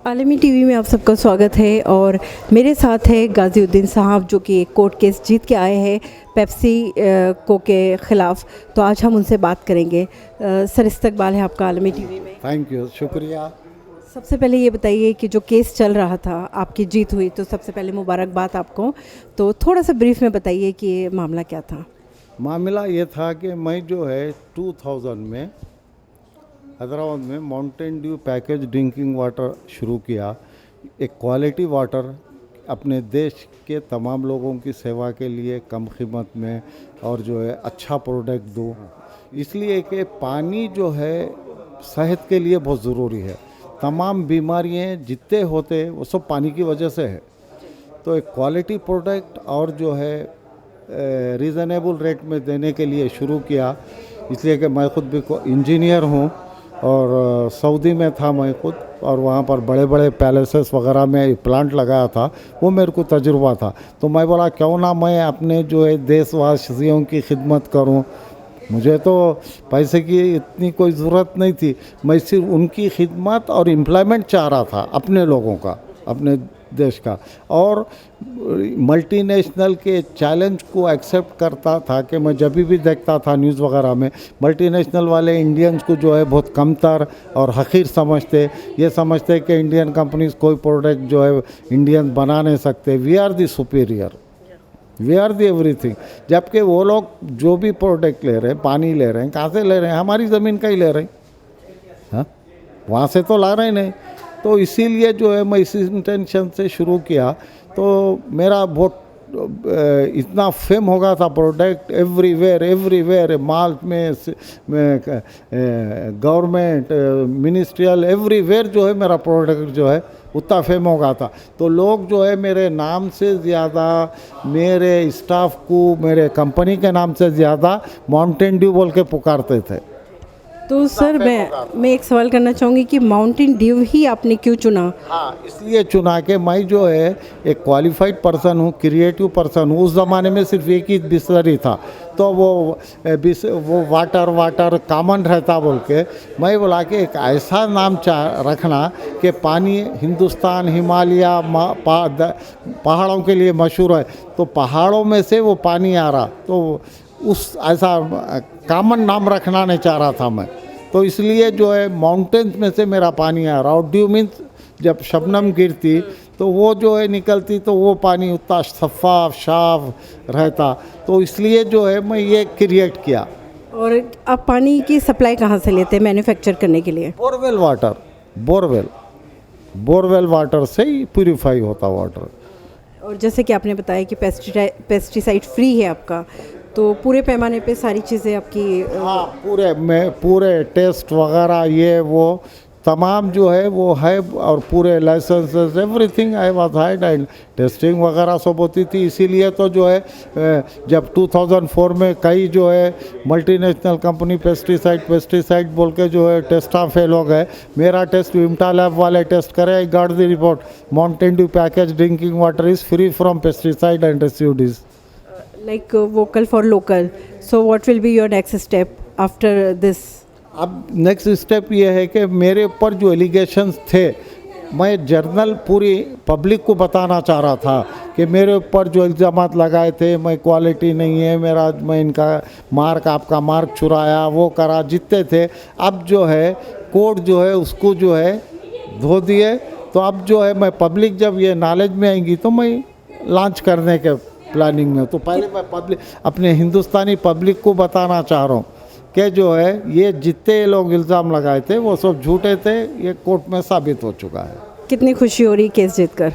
आलमी टीवी में आप सबका स्वागत है और मेरे साथ है गाज़ीउद्दीन साहब जो कि एक कोर्ट केस जीत के आए हैं पेप्सी को के ख़िलाफ़। तो आज हम उनसे बात करेंगे। सर, इस्तकबाल है आपका आलमी टीवी में। थैंक यू, शुक्रिया। सबसे पहले ये बताइए कि जो केस चल रहा था, आपकी जीत हुई, तो सबसे पहले मुबारकबाद आपको। तो थोड़ा सा ब्रीफ में बताइए कि ये मामला क्या था। मामला ये था कि मैं जो है 2000 में हैदराबाद में Mountain Dew package drinking water शुरू किया। एक क्वालिटी वाटर अपने देश के तमाम लोगों की सेवा के लिए कम कीमत में और जो है अच्छा प्रोडक्ट दूँ, इसलिए कि पानी जो है सेहत के लिए बहुत ज़रूरी है। तमाम बीमारियाँ जितने होते वो सब पानी की वजह से है। तो एक क्वालिटी प्रोडक्ट और जो है रीज़नेबल रेट में देने के लिए शुरू किया। इसलिए कि मैं खुद भी इंजीनियर हूँ और सऊदी में था मैं खुद, और वहाँ पर बड़े बड़े पैलेसेस वगैरह में प्लांट लगाया था, वो मेरे को तजुर्बा था। तो मैं बोला क्यों ना मैं अपने जो है देशवासियों की खिदमत करूँ। मुझे तो पैसे की इतनी कोई ज़रूरत नहीं थी, मैं सिर्फ उनकी खिदमत और एम्प्लॉयमेंट चाह रहा था अपने लोगों का, अपने देश का। और मल्टीनेशनल के चैलेंज को एक्सेप्ट करता था कि मैं जब भी देखता था न्यूज़ वगैरह में मल्टीनेशनल वाले इंडियंस को जो है बहुत कमतर और हकीर समझते। ये समझते कि इंडियन कंपनीज कोई प्रोडक्ट जो है इंडियन बना नहीं सकते। We are the superior, we are the everything. जबकि वो लोग जो भी प्रोडक्ट ले रहे हैं, पानी ले रहे हैं, कहाँ से ले रहे हैं? हमारी ज़मीन का ही ले रहे हैं। हाँ, वहाँ से तो ला रहे ही नहीं। तो इसीलिए जो है मैं इसी इंटेंशन से शुरू किया। तो मेरा बहुत इतना फेम हो गया था प्रोडक्ट एवरीवेयर माल में गवर्नमेंट मिनिस्ट्रियल एवरीवेयर जो है मेरा प्रोडक्ट जो है उतना फेम हो गया था। तो लोग जो है मेरे नाम से ज़्यादा, मेरे स्टाफ को, मेरे कंपनी के नाम से ज़्यादा माउंटेन ड्यू बोल के पुकारते थे। तो सर मैं एक सवाल करना चाहूँगी कि माउंटेन ड्यू ही आपने क्यों चुना? हाँ, इसलिए चुना कि मैं जो है एक क्वालिफाइड पर्सन हूँ, क्रिएटिव पर्सन हूँ। उस ज़माने में सिर्फ एक ही बिस्लरी था, तो वो वाटर कॉमन रहता बोल के मैं बोला कि एक ऐसा नाम रखना कि पानी हिंदुस्तान हिमालय पहाड़ों के लिए मशहूर है। तो पहाड़ों में से वो पानी आ रहा, तो उस ऐसा कॉमन नाम रखना नहीं चाह रहा था मैं। तो इसलिए जो है माउंटेन्स में से मेरा पानी आ रहा। और ड्यू मीन्स जब शबनम गिरती तो वो जो है निकलती, तो वो पानी उतना शफाफ साफ रहता। तो इसलिए जो है मैं ये क्रिएट किया। और आप पानी की सप्लाई कहाँ से लेते हैं मैन्युफैक्चर करने के लिए? बोरवेल वाटर से ही प्यूरीफाई होता वाटर। और जैसे कि आपने बताया कि पेस्टिसाइड फ्री है आपका, तो पूरे पैमाने पे सारी चीज़ें आपकी? हाँ, पूरे टेस्ट वगैरह ये वो तमाम जो है वो है, और पूरे licences everything I was hide and testing वगैरह सब होती थी। इसीलिए तो जो है जब 2004 में कई जो है मल्टीनेशनल कंपनी पेस्टिसाइड बोल के जो है टेस्टा फेल हो गए। मेरा टेस्ट विमटा लैब वाले टेस्ट करे, I got the report Mountain Dew package drinking water is free from pesticide and residues. Like vocal for local. So what will be your next step after this? अब next step ये है कि मेरे ऊपर जो allegations थे, मैं journal पूरी पब्लिक को बताना चाह रहा था कि मेरे ऊपर जो इल्ज़ामात लगाए थे, मैं क्वालिटी नहीं है मेरा, मैं इनका आपका मार्क चुराया, वो करा, जितने थे। अब जो है कोर्ट जो है उसको जो है धो दिए। तो अब जो है मैं पब्लिक जब ये नॉलेज में आएंगी तो मैं लॉन्च करने के प्लानिंग में। तो पहले मैं अपने हिंदुस्तानी पब्लिक को बताना चाह रहा हूँ कि जो है ये जितने लोग इल्ज़ाम लगाए थे वो सब झूठे थे। ये कोर्ट में साबित हो चुका है। कितनी खुशी हो रही केस जीतकर?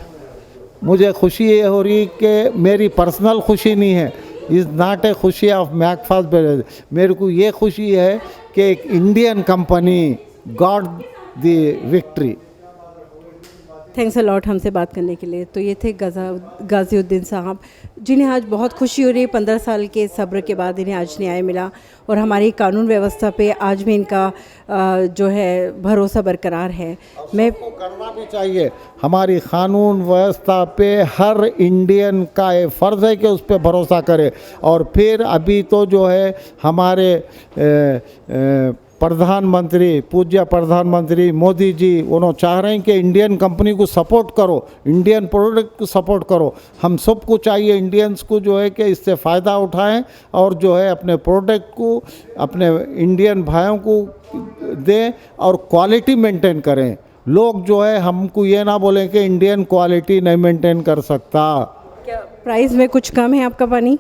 मुझे खुशी ये हो रही कि मेरी पर्सनल खुशी नहीं है, इज़ नॉट ए खुशी ऑफ मैकफास्ट। मेरे को ये खुशी है कि एक Indian company got the victory. Thanks a lot हमसे बात करने के लिए। तो ये थे गाज़ीउद्दीन साहब, जिन्हें आज बहुत खुशी हो रही है। 15 साल के सब्र के बाद इन्हें आज न्याय मिला और हमारी कानून व्यवस्था पे आज भी इनका जो है भरोसा बरकरार है। मैं करना भी चाहिए। हमारी कानून व्यवस्था पे हर इंडियन का ये फ़र्ज़ है कि उस पर भरोसा करे। और फिर अभी तो जो है हमारे प्रधानमंत्री, पूज्य प्रधानमंत्री मोदी जी उन्होंने चाह रहे हैं कि इंडियन कंपनी को सपोर्ट करो, इंडियन प्रोडक्ट को सपोर्ट करो। हम सबको चाहिए इंडियंस को जो है कि इससे फ़ायदा उठाएं और जो है अपने प्रोडक्ट को अपने इंडियन भाइयों को दें और क्वालिटी मेंटेन करें। लोग जो है हमको ये ना बोलें कि इंडियन क्वालिटी नहीं मेंटेन कर सकता। क्या प्राइस में कुछ कम है आपका पानी?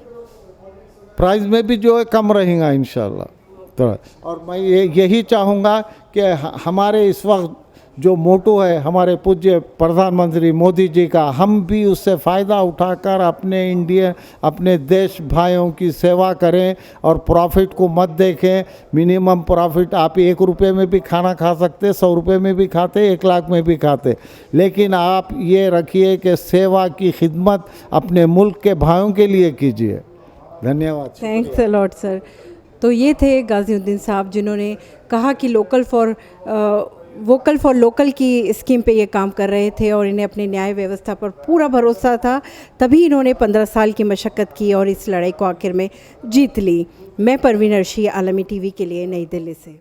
प्राइस में भी जो है कम रहेगा इंशाल्लाह। तो और मैं यही चाहूँगा कि हमारे इस वक्त जो मोटो है हमारे पूज्य प्रधानमंत्री मोदी जी का, हम भी उससे फ़ायदा उठाकर अपने देश भाइयों की सेवा करें और प्रॉफिट को मत देखें। मिनिमम प्रॉफिट आप 1 रुपये में भी खाना खा सकते, 100 रुपये में भी खाते, 1 लाख में भी खाते, लेकिन आप ये रखिए कि सेवा की खिदमत अपने मुल्क के भाइयों के लिए कीजिए। धन्यवाद। Thanks a lot sir. तो ये थे गाज़ीउद्दीन साहब जिन्होंने कहा कि वोकल फॉर लोकल की स्कीम पे ये काम कर रहे थे और इन्हें अपनी न्याय व्यवस्था पर पूरा भरोसा था, तभी इन्होंने 15 साल की मशक्क़त की और इस लड़ाई को आखिर में जीत ली। मैं परवीन अर्शी, आलमी टीवी के लिए, नई दिल्ली से।